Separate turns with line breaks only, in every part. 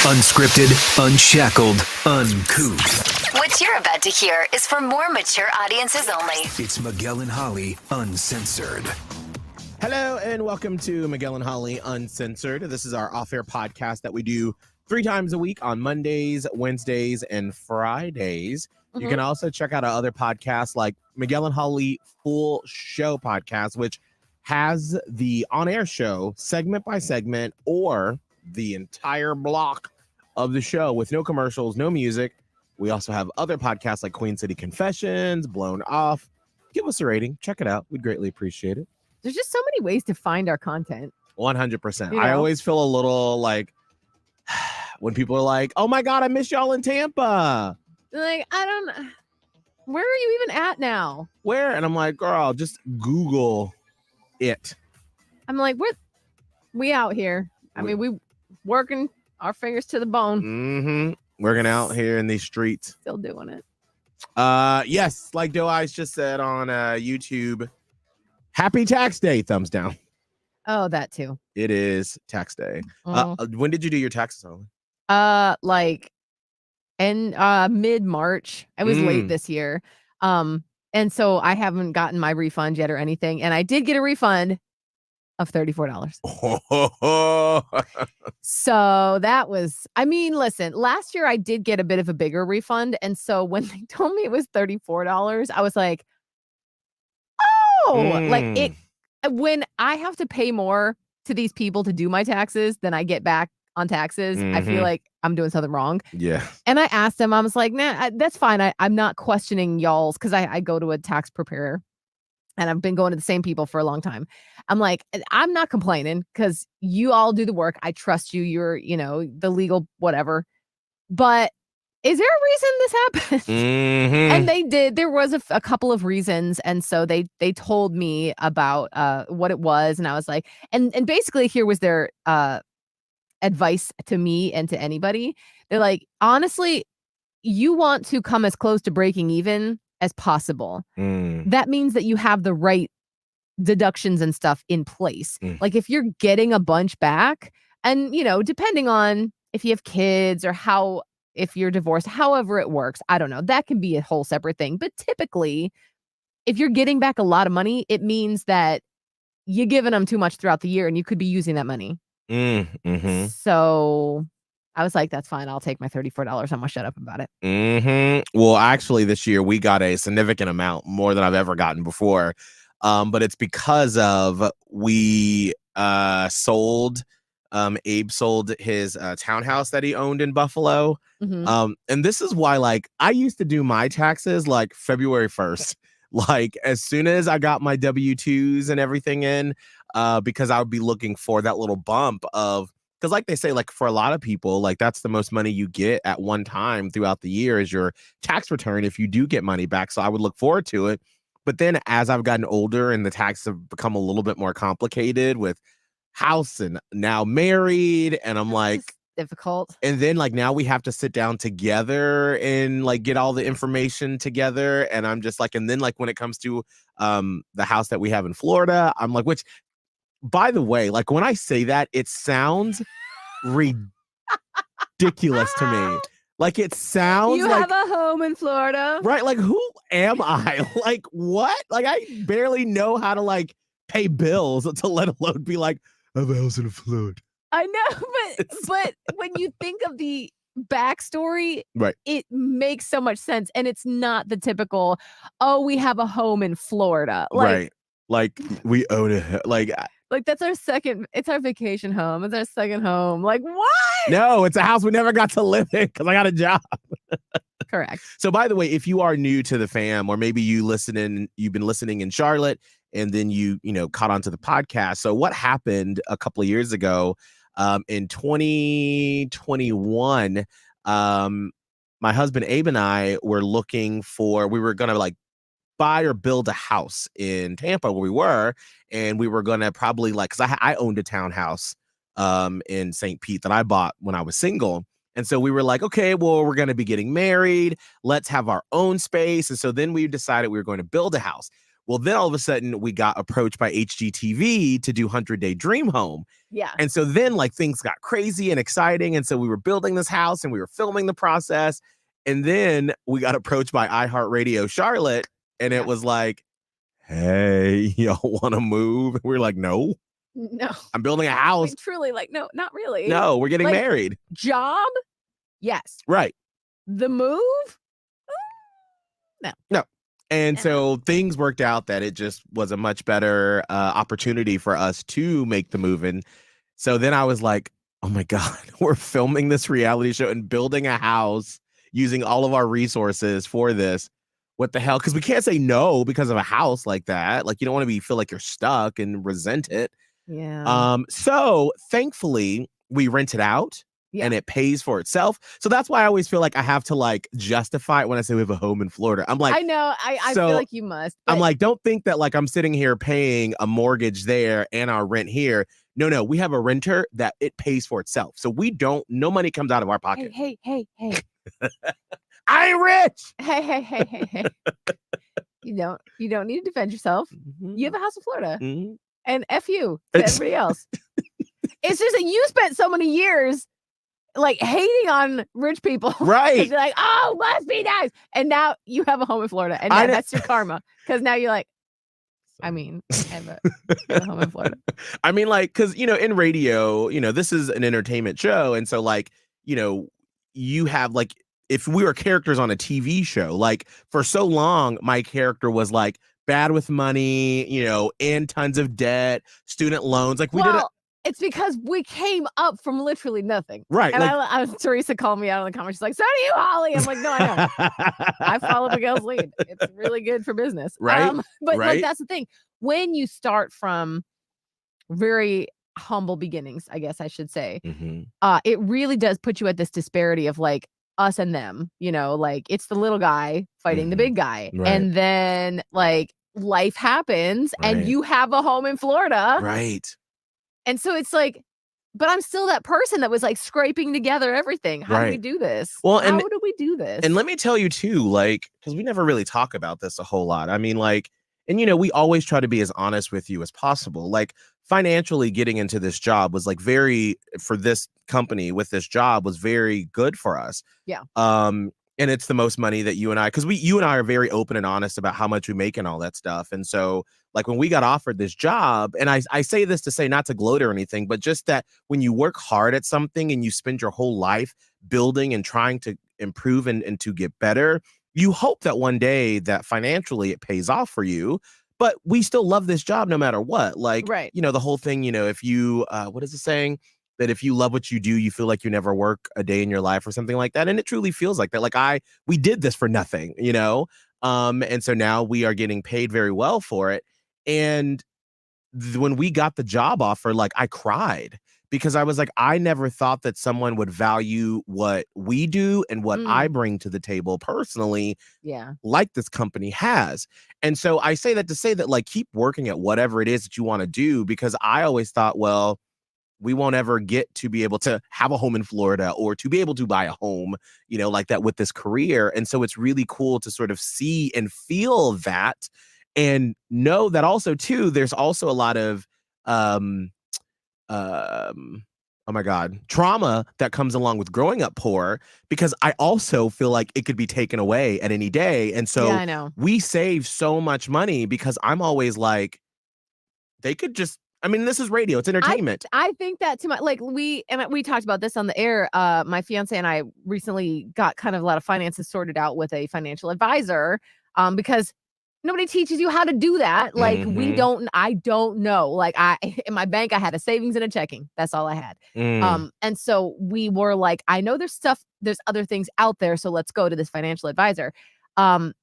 Unscripted, unshackled, uncouth.
What you're about to hear is for more mature audiences only.
It's Miguel and Holly, Uncensored.
Hello and welcome to Miguel and Holly Uncensored. This is our off-air podcast that we do 3 times a week on Mondays, Wednesdays, and Fridays. You can also check out our other podcasts like Miguel and Holly Full Show Podcast, which has the on-air show segment by segment or the entire block of the show with no commercials, no music. We also have other podcasts like Queen City Confessions, Blown Off. Give us a rating. Check it out. We'd greatly appreciate it.
There's just so many ways to find our content.
100%.
You know?
I always feel a little like when people are like, oh my God, I miss y'all in Tampa.
Like, where are you even at now?
Where? And I'm like, girl, just Google it.
I'm like, we out here. I mean, we working our fingers to the bone.
Mm-hmm. Working out here in these streets.
Still doing it.
Yes, like Doe Eyes just said on YouTube, happy tax day, thumbs down.
Oh, that too.
It is tax day. When did you do your taxes, Holly?
Like in mid-March. I was late this year. And so I haven't gotten my refund yet or anything. And I did get a refund of $34. So that was, I mean, listen, last year I did get a bit of a bigger refund. And so when they told me it was $34, I was like, oh, like it, when I have to pay more to these people to do my taxes than I get back on taxes, I feel like I'm doing something wrong.
Yeah.
And I asked them, I was like, nah, that's fine. I'm not questioning y'all's because I go to a tax preparer. And I've been going to the same people for a long time. I'm like, I'm not complaining because you all do the work. I trust you. You're, the legal whatever. But is there a reason this happened? And they did. There was a couple of reasons. And so they told me about what it was. And I was like, and basically here was their advice to me and to anybody. They're like, honestly, you want to come as close to breaking even as possible. That means that you have the right deductions and stuff in place. Like if you're getting a bunch back and, depending on if you have kids or if you're divorced, however it works, I don't know, that can be a whole separate thing. But typically, if you're getting back a lot of money, it means that you're giving them too much throughout the year and you could be using that money. So I was like, that's fine. I'll take my $34. I'm going to shut up about it.
Well, actually, this year we got a significant amount, more than I've ever gotten before. But it's because of we sold, Abe sold his townhouse that he owned in Buffalo. And this is why, like, I used to do my taxes like February 1st. Like, as soon as I got my W-2s and everything in, because I would be looking for that little bump of, because like they say, like for a lot of people, like that's the most money you get at one time throughout the year is your tax return if you do get money back. So I would look forward to it. But then as I've gotten older and the taxes have become a little bit more complicated with house and now married, and I'm like,
difficult.
And then like now we have to sit down together and like get all the information together. And I'm just like, and then like when it comes to the house that we have in Florida, I'm like, which, by the way, like when I say that, it sounds ridiculous to me. Like it sounds
you
like
have a home in Florida,
right? Like who am I? Like what? Like I barely know how to like pay bills to let alone be like I have a house in Florida.
I know, but when you think of the backstory,
right,
it makes so much sense, and it's not the typical. Oh, we have a home in Florida,
right? Like we own it, like
that's our second. It's our vacation home. It's our second home. Like what?
No, it's a house we never got to live in because I got a job.
Correct.
So, by the way, if you are new to the fam, or maybe you've been listening in Charlotte, and then you caught onto the podcast. So, what happened a couple of years ago, in 2021, my husband Abe and I were we were gonna like buy or build a house in Tampa where we were, and we were gonna probably like, because I owned a townhouse in St. Pete that I bought when I was single. And so we were like, okay, well, we're going to be getting married. Let's have our own space. And so then we decided we were going to build a house. Well, then all of a sudden we got approached by HGTV to do 100-Day Dream Home.
Yeah.
And so then like things got crazy and exciting. And so we were building this house and we were filming the process. And then we got approached by iHeartRadio Charlotte. And it was like, hey, y'all want to move? And we were like, no, I'm building a house.
Like, truly, like, no, not really.
No, we're getting
Like,
married.
Job? Yes.
Right.
The move?
No. And so things worked out that it just was a much better opportunity for us to make the move. And so then I was like, oh my God, we're filming this reality show and building a house using all of our resources for this. What the hell? Because we can't say no because of a house like that. Like you don't want to feel like you're stuck and resent it.
Yeah.
So thankfully we rent it out. Yeah. And it pays for itself. So that's why I always feel like I have to like justify it when I say we have a home in Florida. I'm like,
I know. I feel like you must.
I'm like, don't think that like I'm sitting here paying a mortgage there and our rent here. No, we have a renter that it pays for itself. So no money comes out of our pocket.
Hey.
I ain't rich.
Hey. You don't need to defend yourself. Mm-hmm. You have a house in Florida. Mm-hmm. And F you to everybody else. It's just that you spent so many years like hating on rich people.
Right.
You're like, oh, must be nice. And now you have a home in Florida. And now that's your karma. Because now you're like, I have a home in Florida.
I mean, like, because, in radio, this is an entertainment show. And so, like, you have, like, if we were characters on a TV show, like, for so long, my character was, like, bad with money, in tons of debt, student loans. Like,
it's because we came up from literally nothing.
Right.
And like, Teresa called me out in the comments. She's like, so do you, Holly? I'm like, no, I don't. I follow Miguel's lead. It's really good for business.
Right.
But like, that's the thing. When you start from very humble beginnings, I guess I should say, it really does put you at this disparity of like us and them, like it's the little guy fighting the big guy. Right. And then like life happens and you have a home in Florida.
Right.
And so it's like, but I'm still that person that was like scraping together everything. How do we do this?
Well,
how do we do this?
And let me tell you too, like, because we never really talk about this a whole lot. I mean, like, and we always try to be as honest with you as possible. Like financially getting into this job was like for this company with this job was very good for us.
Yeah.
And it's the most money that you and I are very open and honest about how much we make and all that stuff. And so like when we got offered this job, and I say this to say not to gloat or anything, but just that when you work hard at something and you spend your whole life building and trying to improve and to get better, you hope that one day that financially it pays off for you. But we still love this job no matter what. Like, the whole thing, if you, what is the saying? That if you love what you do, you feel like you never work a day in your life or something like that. And it truly feels like that. Like we did this for nothing, and so now we are getting paid very well for it. And when we got the job offer, like I cried because I was like, I never thought that someone would value what we do and what I bring to the table personally.
Yeah.
Like this company has. And so I say that to say that like, keep working at whatever it is that you want to do, because I always thought, well, we won't ever get to be able to have a home in Florida or to be able to buy a home, like that with this career. And so it's really cool to sort of see and feel that and know that also too, there's also a lot of, oh my God, trauma that comes along with growing up poor, because I also feel like it could be taken away at any day. And so
I know.
We save so much money because I'm always like, they could just, this is radio. It's entertainment.
I think that too much. Like we talked about this on the air. My fiance and I recently got kind of a lot of finances sorted out with a financial advisor, because nobody teaches you how to do that. Like I don't know. Like in my bank, I had a savings and a checking. That's all I had. And so we were like, I know there's other things out there. So let's go to this financial advisor. And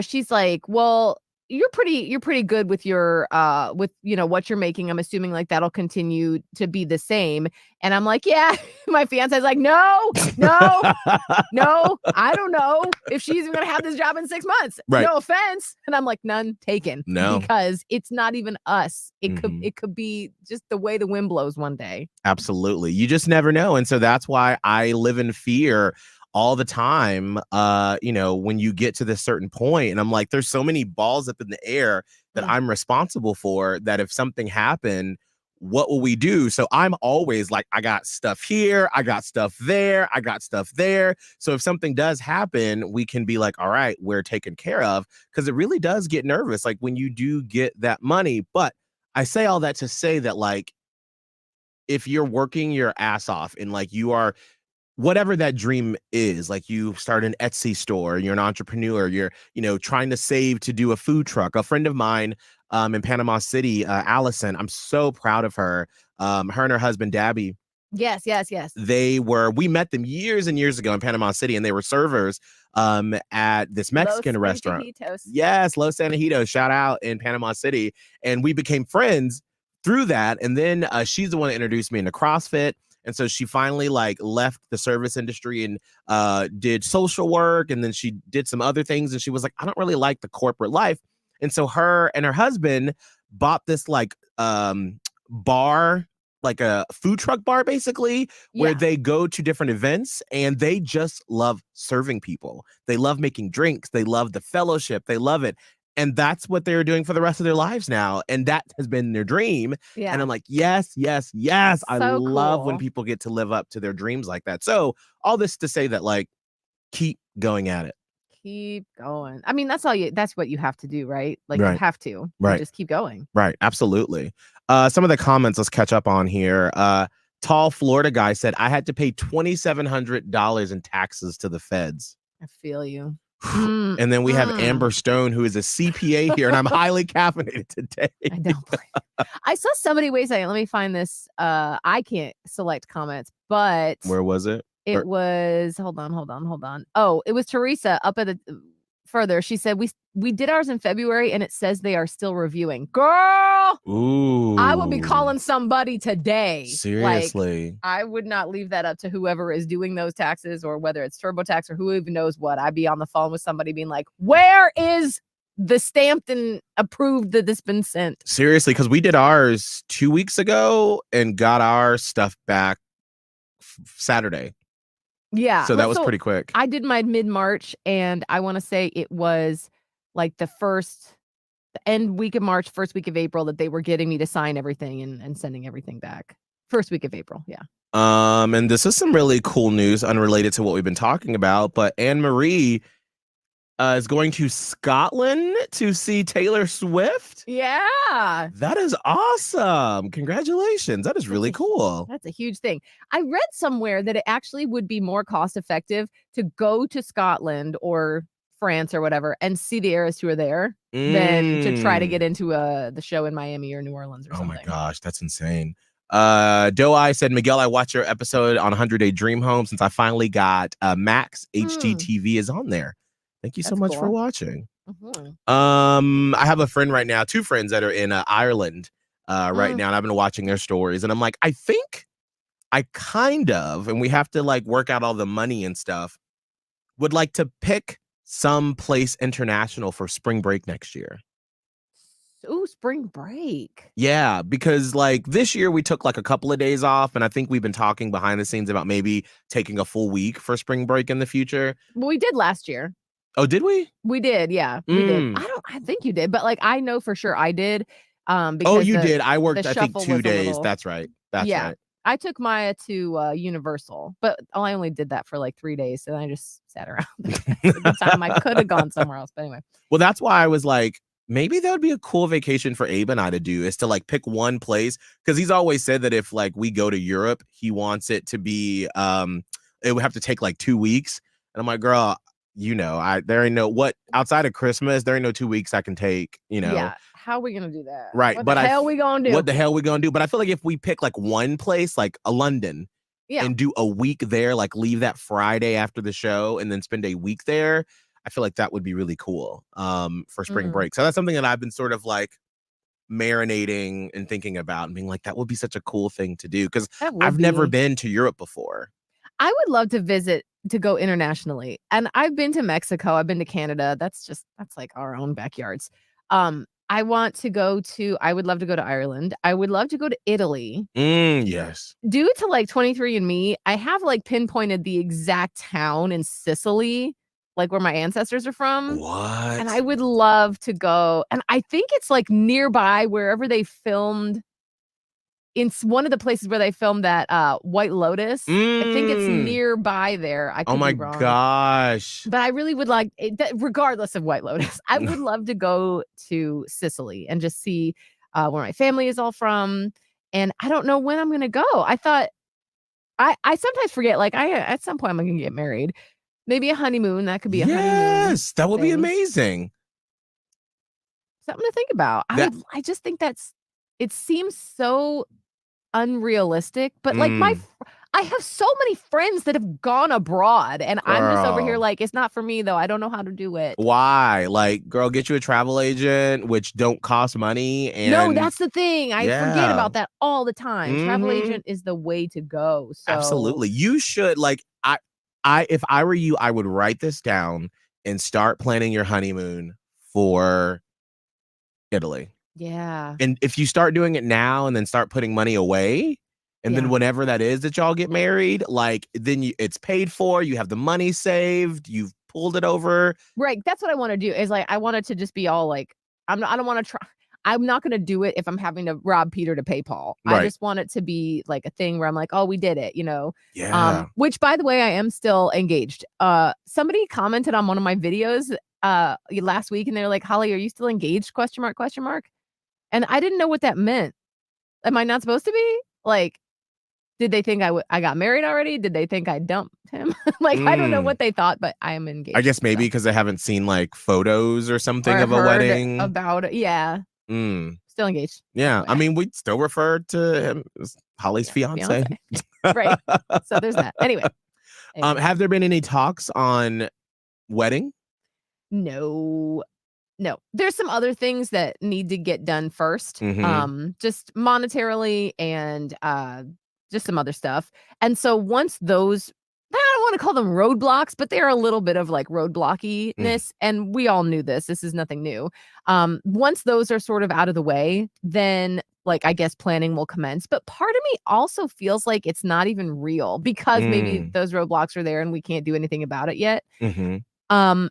she's like, well, you're pretty good with your with what you're making. I'm assuming like that'll continue to be the same. And I'm like, yeah. My fiance's like, no, I don't know if she's even gonna have this job in 6 months.
Right.
No offense. And I'm like, none taken.
No,
because it's not even us. It could be just the way the wind blows one day.
Absolutely. You just never know. And so that's why I live in fear all the time, when you get to this certain point, and I'm like, there's so many balls up in the air that I'm responsible for, that if something happened, what will we do? So I'm always like, I got stuff here, I got stuff there, I got stuff there. So if something does happen, we can be like, all right, we're taken care of, because it really does get nervous, like when you do get that money. But I say all that to say that, like, if you're working your ass off and like you are whatever that dream is, like you start an Etsy store, you're an entrepreneur, you're, trying to save to do a food truck. A friend of mine in Panama City, Allison, I'm so proud of her. Her and her husband, Dabby.
Yes.
We met them years and years ago in Panama City, and they were servers at this Mexican restaurant. Yes, Los Angejitos, shout out, in Panama City. And we became friends through that. And then she's the one that introduced me into CrossFit. And so she finally like left the service industry and did social work. And then she did some other things. And she was like, I don't really like the corporate life. And so her and her husband bought this like bar, like a food truck bar, basically, where they go to different events, and they just love serving people. They love making drinks. They love the fellowship. They love it. And that's what they're doing for the rest of their lives now. And that has been their dream.
Yeah.
And I'm like, yes. I love when
cool.
people get to live up to their dreams like that. So all this to say that, like, keep going at it.
Keep going. I mean, that's what you have to do, right? Like,
Right.
you have to. You
Right.
just keep going.
Right. Absolutely. Some of the comments, let's catch up on here. Tall Florida guy said, I had to pay $2,700 in taxes to the feds.
I feel you.
And then we have Amber Stone, who is a CPA here, and I'm highly caffeinated today.
I don't believe it. I saw somebody, wait a second, let me find this. I can't select comments, but
Where was it?
it was, hold on. Oh, it was Teresa up at the further. She said, we did ours in February, and it says they are still reviewing. Girl,
ooh,
I will be calling somebody today.
Seriously.
Like, I would not leave that up to whoever is doing those taxes, or whether it's TurboTax or who even knows what. I'd be on the phone with somebody being like, where is the stamped and approved that this been sent?
Seriously, because we did ours 2 weeks ago and got our stuff back Saturday.
Yeah.
So that was pretty quick.
I did my mid-March, and I want to say it was like the end week of March, first week of April, that they were getting me to sign everything and sending everything back. First week of April. Yeah.
And this is some really cool news unrelated to what we've been talking about, but Anne Marie is going to Scotland to see Taylor Swift.
Yeah.
That is awesome. Congratulations. That is really cool.
That's a huge thing. I read somewhere that it actually would be more cost effective to go to Scotland or France or whatever and see the Eras Tour there than to try to get into the show in Miami or New Orleans or something.
Oh my gosh, that's insane. Doe said, Miguel, I watched your episode on 100 Day Dream Home since I finally got Max HGTV is on there. Thank you so much for watching. I have a friend right now, two friends that are in Ireland right now, and I've been watching their stories, and I'm like, I think I kind of, and we have to like work out all the money and stuff, would like to pick some place international for spring break next year.
Ooh, spring break.
Yeah, because like this year we took like a couple of days off, and I think we've been talking behind the scenes about maybe taking a full week for spring break in the future.
Well, we did last year.
Oh, did we?
We did, yeah. We did. I think you did, but like I know for sure I did.
Because you did. I worked, I think, 2 days. That's right. That's right.
I took Maya to Universal, but I only did that for like 3 days, and I just sat around. The time I could have gone somewhere else, but anyway.
Well, that's why I was like, maybe that would be a cool vacation for Abe and I to do, is to like pick one place, because he's always said that if like we go to Europe, he wants it to be it would have to take like 2 weeks, and I'm like, girl, there ain't no outside of Christmas, there ain't no 2 weeks I can take,
Yeah. How are we gonna do that?
Right.
What the hell we gonna do?
What the hell we gonna do? But I feel like if we pick like one place, like a London, and do a week there, like leave that Friday after the show and then spend a week there, I feel like that would be really cool for spring break. So that's something that I've been sort of like marinating and thinking about and being like, that would be such a cool thing to do, because I've never been to Europe before.
I would love to visit, to go internationally. And I've been to Mexico, I've been to Canada. That's like our own backyards. I want to go to I would love to go to Ireland. I would love to go to Italy.
Yes.
Due to, like, 23andMe, I have, like, pinpointed the exact town in Sicily, like, where my ancestors are from, and I
What?
would love to go, and I think it's, like, nearby wherever they filmed one of the places where they filmed that, White Lotus. I think it's
Mm.
nearby there. I
Oh
could
my
be wrong.
gosh.
But I really would like it regardless of White Lotus, I would love to go to Sicily and just see, where my family is all from, and I don't know when I'm gonna go. I thought I sometimes forget, like, at some point, I'm gonna get married. Maybe a honeymoon, that could be a honeymoon
Yes, that would be
thing.
amazing.
Something to think about.
That
I just think it seems so unrealistic, but, like,
mm,
I have so many friends that have gone abroad, and I'm just over here
girl.
like, "It's not for me, though. I don't know how to do it."
Why? Like, girl, get you a travel agent, which don't cost money,
No,
and
that's the thing. I forget
yeah.
about that all the time. Travel
Mhm.
agent is the way to go. So,
Absolutely. You should like I if I were you, I would write this down and start planning your honeymoon for Italy.
yeah.
And if you start doing it now and then start putting money away, and then
Yeah.
whenever that is that y'all get married, like then it's paid for, you have the money saved, you've pulled it over.
Right, that's what I wanna do is, like, I want it to just be all, like I don't wanna try I'm not gonna do it if I'm having to rob Peter to pay Paul. I
Right.
just want it to be, like, a thing where I'm like, "Oh, we did it," you know?
Yeah.
Which, by the way, I am still engaged. Somebody commented on one of my videos, last week, and they were like, "Holly, are you still engaged?" Question mark, question mark. And I didn't know what that meant. Am I not supposed to be? Like, did they think I got married already? Did they think I dumped him? Like, I don't know
Mm.
what they thought, but I am
I
engaged,
guess maybe
so
because I haven't seen like photos or something
or
of a
heard
wedding.
about it. Yeah,
Mm.
still engaged, by the
Yeah.
way.
I mean, we still refer to him as Holly's
Yeah,
fiance.
fiance. Right. So there's that. Anyway.
Have there been any talks on wedding?
No. No. There's some other things that need to get done first,
Mm-hmm.
just monetarily and, just some other stuff, and so once those I don't wanna call them roadblocks, but they're a little bit of, like,
Mm.
roadblockiness, and we all knew this is nothing new. Once those are sort of out of the way, then, like, I guess planning will commence, but part of me also feels like it's not even real because maybe
Mm.
those roadblocks are there and we can't do anything about it yet.
Mm-hmm.
Um,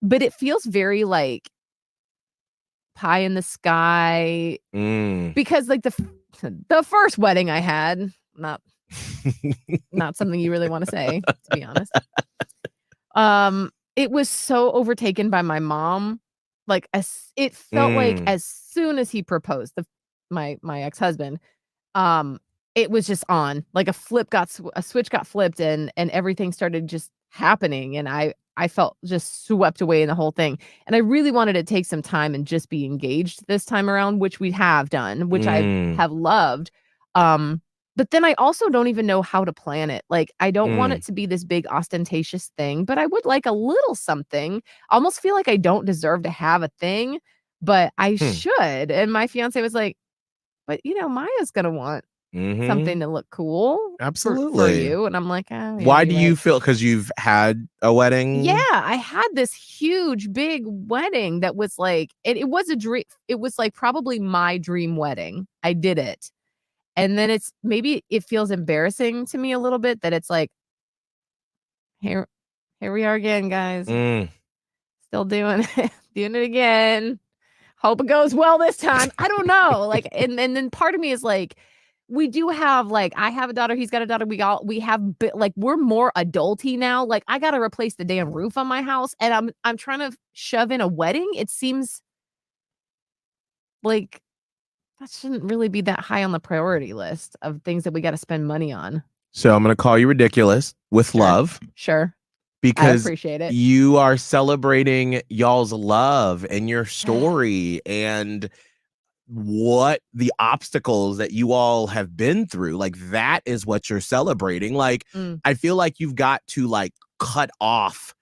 but it feels very, like, pie in the sky
Mm.
because, like, the first wedding I had, not not something you really wanna say, to be honest. It was so overtaken by my mom, like, as it felt like
Mm.
as soon as he proposed, my ex-husband, um, it was just on, like a switch got flipped and everything started just happening, and I felt just swept away in the whole thing, and I really wanted to take some time and just be engaged this time around, which we have done, which I
Mm.
have loved, um, but then I also don't even know how to plan it, like, I don't want
Mm.
it to be this big ostentatious thing, but I would like a little something. I almost feel like I don't deserve to have a thing, but I
Hmm.
should, and my fiancé was like, "But, Maya's gonna want
Mm-hmm.
something to look cool for
Absolutely.
you," and I'm like, "Oh, yeah,
Why
you're
do you
right."
feel because you've had a
Yeah,
wedding?
I had this huge, big wedding that was like it was a dream it was, like, probably my dream wedding. I did it, and then maybe it feels embarrassing to me a little bit that it's like, "Here here we are again, guys.
Mm.
Still doing it doing it again. Hope it goes well this time." I don't know, like, and then part of me is like, we do have, like I have a daughter, he's got a daughter, we have like, we're more adulty now, like, I gotta replace the damn roof on my house, and I'm trying to shove in a wedding, it seems like that shouldn't really be that high on the priority list of things that we gotta spend money on.
So I'm gonna call you ridiculous with
Sure,
love
sure, I
because
appreciate it.
you are celebrating y'all's love and your story and what the obstacles that you all have been through. Like that is what you're celebrating. Like
Mm,
I feel like you've got to like cut off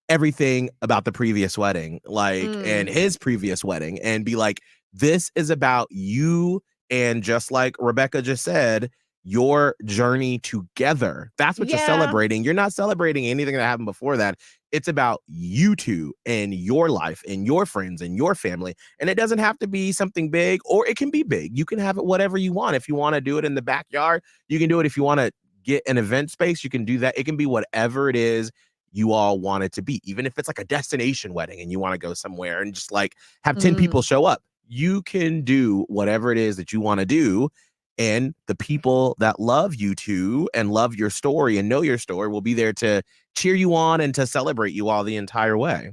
everything about the previous wedding, like, and
mm,
his previous wedding, and be like, this is about you. And just like Rebecca just said, your journey together. That's what you're
yeah,
celebrating. You're not celebrating anything that happened before that. It's about you two and your life and your friends and your family. And it doesn't have to be something big, or it can be big. You can have it whatever you want. If you want to do it in the backyard, you can do it. If you want to get an event space, you can do that. It can be whatever it is you all want it to be. Even if it's like a destination wedding and you want to go somewhere and just like have 10 people show up, you can do whatever it is that you want to do. And the people that love you two and love your story and know your story will be there to cheer you on and to celebrate you all the entire way.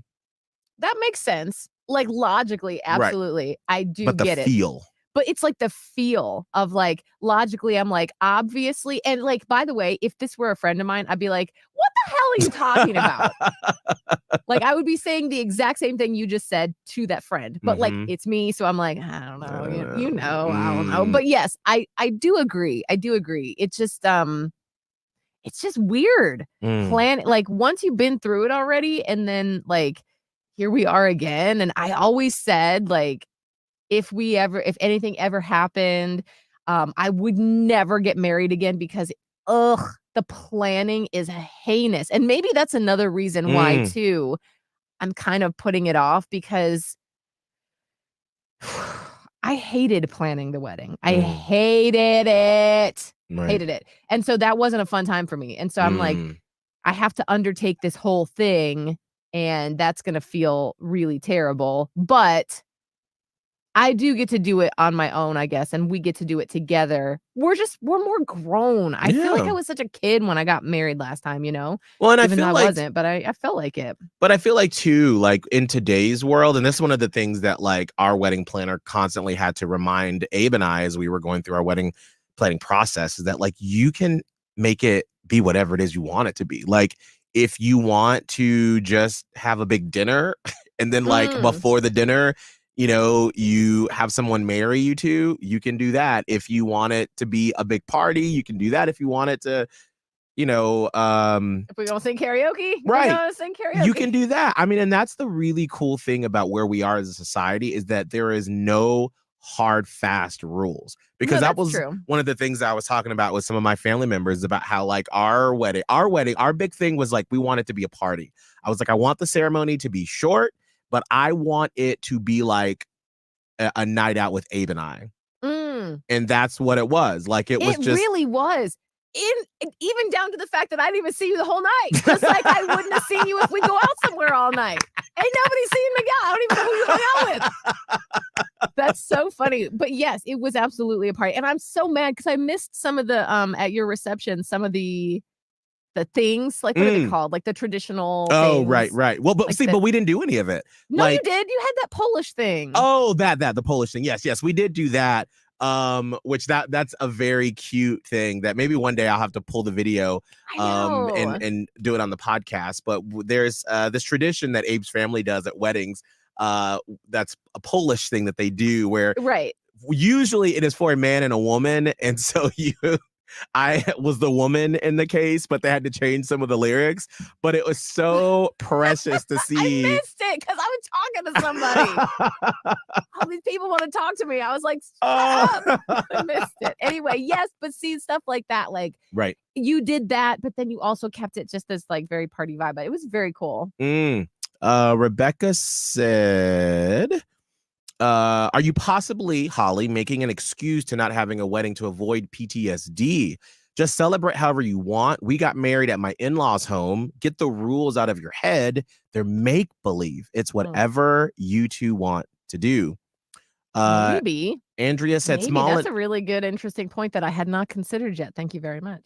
That makes sense. Like logically, absolutely. Right. I do
but
get it.
Feel.
But it's like the feel of like, logically, I'm like, obviously. And like, by the way, if this were a friend of mine, I'd be like, what the hell are you talking about? Like, I would be saying the exact same thing you just said to that friend. But like, it's me. So I'm like, I don't know. You know, I don't know. But yes, I do agree. I do agree. It's just weird. Plan, like once you've been through it already, and then like, here we are again. And I always said, like, if anything ever happened, I would never get married again because, the planning is heinous. And maybe that's another reason why, too, I'm kind of putting it off, because I hated planning the wedding. I hated it. Right. Hated it. And so that wasn't a fun time for me. And so I'm like, I have to undertake this whole thing, and that's going to feel really terrible. But I do get to do it on my own, I guess, and we get to do it together. We're more grown. I feel like I was such a kid when I got married last time, you know?
Well, and
even
I feel
though I wasn't, but I felt like it.
But I feel like, too, like in today's world, and this is one of the things that like our wedding planner constantly had to remind Abe and I as we were going through our wedding planning process, is that like you can make it be whatever it is you want it to be. Like if you want to just have a big dinner and then like before the dinner, you know, you have someone marry you to, you can do that. If you want it to be a big party, you can do that. If you want it to, you know,
if we're gonna sing karaoke,
right,
sing karaoke,
you can do that. I mean, and that's the really cool thing about where we are as a society, is that there is no hard, fast rules. Because that was true. One of the things I was talking about with some of my family members about how like our big thing was like, we want it to be a party. I was like, I want the ceremony to be short, but I want it to be like a night out with Abe and I. And that's what it was. Like, it really was.
Even down to the fact that I didn't even see you the whole night. Just like I wouldn't have seen you if we go out somewhere all night. Ain't nobody seen Miguel. I don't even know who you hung out with. That's so funny. But yes, it was absolutely a party. And I'm so mad because I missed some of the, at your reception, some of the things, like what are they called, like the traditional things.
Right. Well, but like but we didn't do any of it.
No, like, you did. You had that Polish thing.
Oh, the Polish thing. Yes, we did do that. Which that's a very cute thing that maybe one day I'll have to pull the video and do it on the podcast. But there's this tradition that Abe's family does at weddings. That's a Polish thing that they do where usually it is for a man and a woman, and so I was the woman in the case, but they had to change some of the lyrics. But it was so precious to see.
I missed it because I was talking to somebody. All these people want to talk to me. I was like, shut up. I missed it. Anyway, yes, but see, stuff like that, like you did that, but then you also kept it just this like very party vibe. But it was very cool.
Rebecca said, are you possibly, Holly, making an excuse to not having a wedding to avoid PTSD? Just celebrate however you want. We got married at my in-laws' home. Get the rules out of your head. They're make-believe. It's whatever you two want to do.
Maybe.
Andrea said small.
That's a really good, interesting point that I had not considered yet. Thank you very much.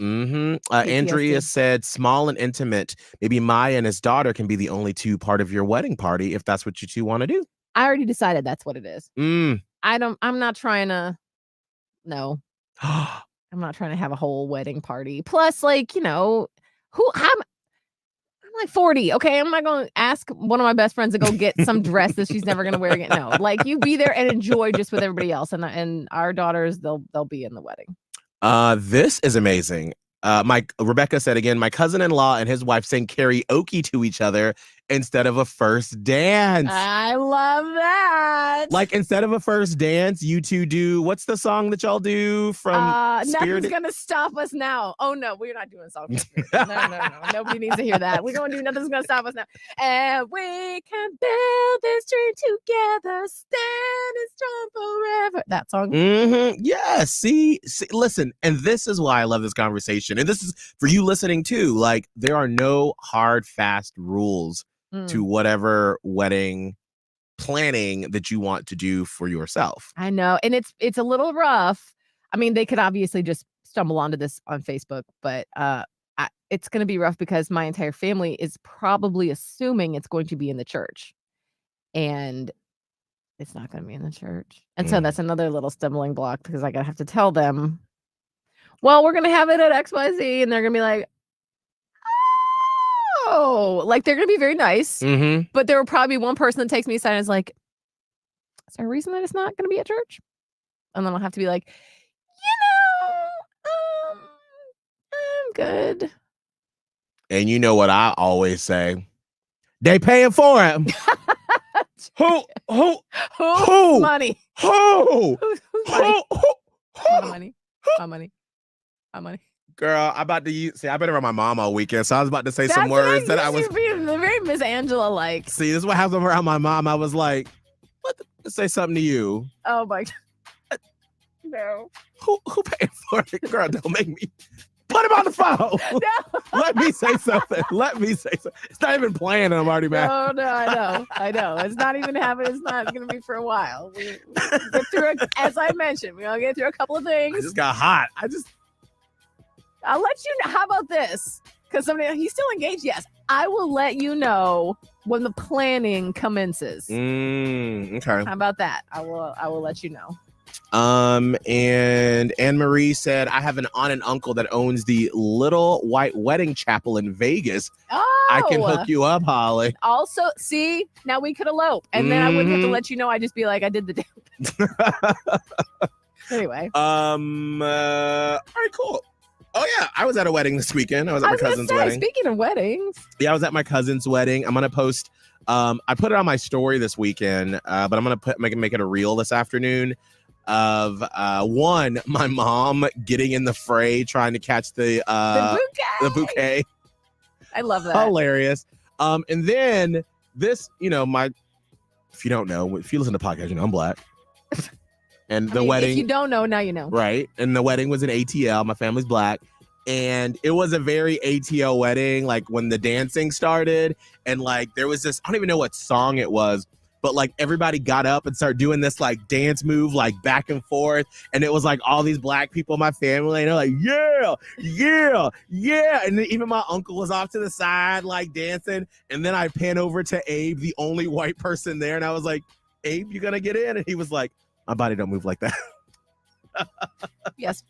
Andrea said small and intimate. Maybe Maya and his daughter can be the only two part of your wedding party if that's what you two want to do.
I already decided that's what it is. I'm not trying to. No, I'm not trying to have a whole wedding party. Plus, like, you know, I'm like 40. Okay, I'm not going to ask one of my best friends to go get some dress that she's never going to wear again. No, like you be there and enjoy just with everybody else. And our daughters, they'll be in the wedding.
This is amazing. Rebecca said again, my cousin-in-law and his wife sang karaoke to each other instead of a first dance.
I love that.
Like instead of a first dance, you two do, what's the song that y'all do from
Nothing's
Spirited?
gonna stop us now. Oh no, we're not doing a song. No. Nobody needs to hear that. We're gonna do Nothing's Gonna Stop Us Now. And we can build this dream together, standing strong forever. That song.
Yeah, see, listen, and this is why I love this conversation. And this is for you listening too. Like, there are no hard, fast rules to whatever wedding planning that you want to do for yourself.
I know. And it's a little rough. I mean, they could obviously just stumble onto this on Facebook, but it's going to be rough because my entire family is probably assuming it's going to be in the church. And it's not going to be in the church. And so that's another little stumbling block because I have to tell them, well, we're going to have it at XYZ. And they're going to be like, oh, like they're going to be very nice. But there will probably be one person that takes me aside and is like, is there a reason that it's not going to be at church? And then I'll have to be like, I'm good.
And you know what I always say? They paying for him. Who?
Money.
Who?
Who's money? My money.
Girl, I'm about to use. See, I've been around my mom all weekend, so I was about to say some words that I was.
Very Miss Angela like.
See, this is what happens around my mom. I was like, let's say something to you.
Oh my God. No.
Who paying for it? Girl, don't make me. Put him on the phone.
No.
Let me say something. It's not even playing and I'm already mad.
No, I know. It's not even happening. It's not going to be for a while. We get through it, as I mentioned. We'll get through a couple of things.
I just got hot.
I'll let you know. How about this? Because he's still engaged. Yes. I will let you know when the planning commences.
Okay.
How about that? I will let you know.
And Anne Marie said, I have an aunt and uncle that owns the Little White Wedding Chapel in Vegas.
Oh,
I can hook you up, Holly.
Also, see, now we could elope, and then I wouldn't have to let you know. I'd just be like, I did the damn. Anyway. All
right, cool. Oh yeah, I was at a wedding this weekend. I was at my cousin's wedding.
Speaking of weddings,
yeah, I was at my cousin's wedding. I'm gonna post. I put it on my story this weekend, but I'm gonna make it a reel this afternoon. Of my mom getting in the fray, trying to catch the bouquet.
I love that.
Hilarious. And then this, if you don't know, if you listen to podcasts, you know I'm black. And the wedding.
If you don't know, now you know.
Right. And the wedding was in ATL. My family's black. And it was a very ATL wedding, like when the dancing started. And like there was this, I don't even know what song it was, but like everybody got up and started doing this like dance move, like back and forth. And it was like all these black people in my family. And they're like, yeah. And then even my uncle was off to the side, like dancing. And then I pan over to Abe, the only white person there. And I was like, Abe, you gonna get in? And he was like, my body don't move like that.
Yes.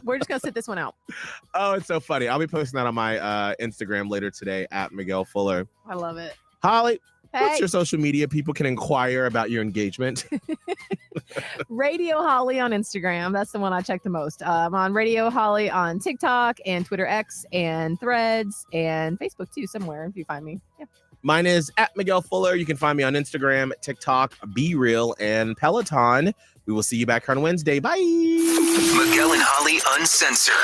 We're just going to sit this one out.
Oh, it's so funny. I'll be posting that on my Instagram later today at Miguel Fuller.
I love it.
Holly,
hey.
What's your social media? People can inquire about your engagement.
Radio Holly on Instagram. That's the one I check the most. I'm on Radio Holly on TikTok and Twitter X and Threads and Facebook too, somewhere if you find me. Yeah.
Mine is at Miguel Fuller. You can find me on Instagram, TikTok, Be Real, and Peloton. We will see you back here on Wednesday. Bye.
Miguel and Holly Uncensored.